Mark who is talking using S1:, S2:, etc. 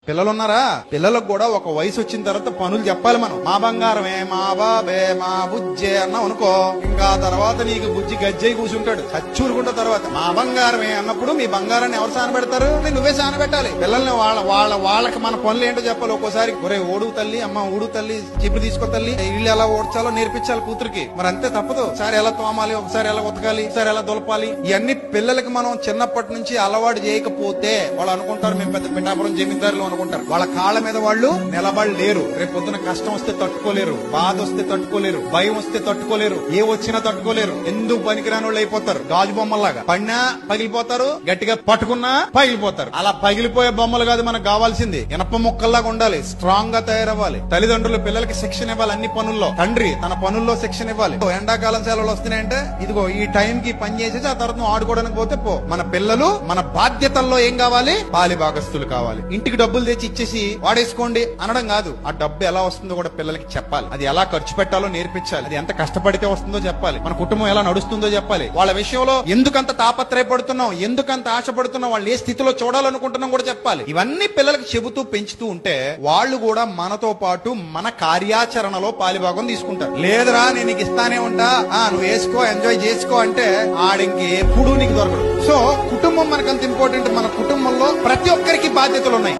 S1: పిల్లలున్నారా? పిల్లలకు కూడా ఒక వయసు వచ్చిన తర్వాత పనులు చెప్పాలి మనం. మా బంగారమే, మా బాబే, మా బుజ్జే అన్నావు అనుకో, ఇంకా తర్వాత నీకు బుజ్జి గజ్జై కూర్చుంటాడు చచ్చూరుకుంట. తర్వాత మా బంగారమే అన్నప్పుడు మీ బంగారాన్ని ఎవరు సానబెడతారు? నువ్వే సానబెట్టాలి. పిల్లల్ని వాళ్ళకి మన పనులు ఏంటో చెప్పాలి. ఒక్కోసారి ఒరే ఓడు తల్లి, అమ్మ ఊడు తల్లి, చిప్పుడు తీసుకో తల్లి, ఇల్లు ఎలా ఓడ్చాలో నేర్పించాలి కూతురికి. మరి అంతే తప్పదు. ఒకసారి ఎలా తోమాలి, ఒకసారి ఎలా ఉతకాలి, ఒకసారి ఎలా దులపాలి, ఇవన్నీ పిల్లలకి మనం చిన్నప్పటి నుంచి అలవాటు చేయకపోతే వాళ్ళు అనుకుంటారు మేము పెద్ద పిఠాపురం జమీందారులు అనుకుంటారు. వాళ్ళ కాళ్ళ మీద వాళ్ళు నిలబడలేరు. రేపు పొద్దున కష్టం వస్తే తట్టుకోలేరు, బాధ వస్తే తట్టుకోలేరు, భయం వస్తే తట్టుకోలేరు, ఏ వచ్చినా తట్టుకోలేరు. ఎందుకు పనికిరాని వాళ్ళు అయిపోతారు. గాజు బొమ్మల్లాగా పడినా పగిలిపోతారు, గట్టిగా పట్టుకున్నా పగిలిపోతారు. అలా పగిలిపోయే బొమ్మలు కాదు మనకు కావాల్సింది. ఇనప ముక్కల్లాగా ఉండాలి, స్ట్రాంగ్ గా తయారవ్వాలి. తల్లిదండ్రులు పిల్లలకి శిక్షణ ఇవ్వాలి. అన్ని పనుల్లో తండ్రి తన పనుల్లో శిక్షణ ఇవ్వాలి. ఎండాకాలం సెలవులు వస్తున్నాయంటే ఇదిగో ఈ టైం కి పని చేసేసి ఆ తర్వాత నువ్వు ఆడుకోవడానికి పోతే పో. మన పిల్లలు మన బాధ్యతల్లో ఏం కావాలి? పాలి భాగస్తులు కావాలి. ఇంటికి డబ్బులు తెచ్చి ఇచ్చేసి వాడేసుకోండి అనడం కాదు. ఆ డబ్బు ఎలా వస్తుందో కూడా పిల్లలకి చెప్పాలి. అది ఎలా ఖర్చు పెట్టాలో నేర్పించాలి. అది ఎంత కష్టపడితే వస్తుందో చెప్పాలి. మన కుటుంబం ఎలా నడుస్తుందో చెప్పాలి. వాళ్ళ విషయంలో ఎందుకంత తాపత్రయపడుతున్నాం, ఎందుకంత ఆశపడుతున్నాం, వాళ్ళు ఏ స్థితిలో చూడాలనుకుంటున్నాం కూడా చెప్పాలి. ఇవన్నీ పిల్లలకి చెబుతూ పెంచుతూ ఉంటే వాళ్ళు కూడా మనతో పాటు మన కార్యాచరణలో పాలిభాగం తీసుకుంటారు. లేదురా నేను నీకు ఇస్తానే ఉంటా, నువ్వు వేసుకో ఎంజాయ్ చేసుకో అంటే ఆడింకి ఎప్పుడు నీకు దొరకడు. సో కుటుంబం మనకంత ఇంపార్టెంట్. మన కుటుంబంలో ప్రతి ఒక్కరికి బాధ్యతలు ఉన్నాయి.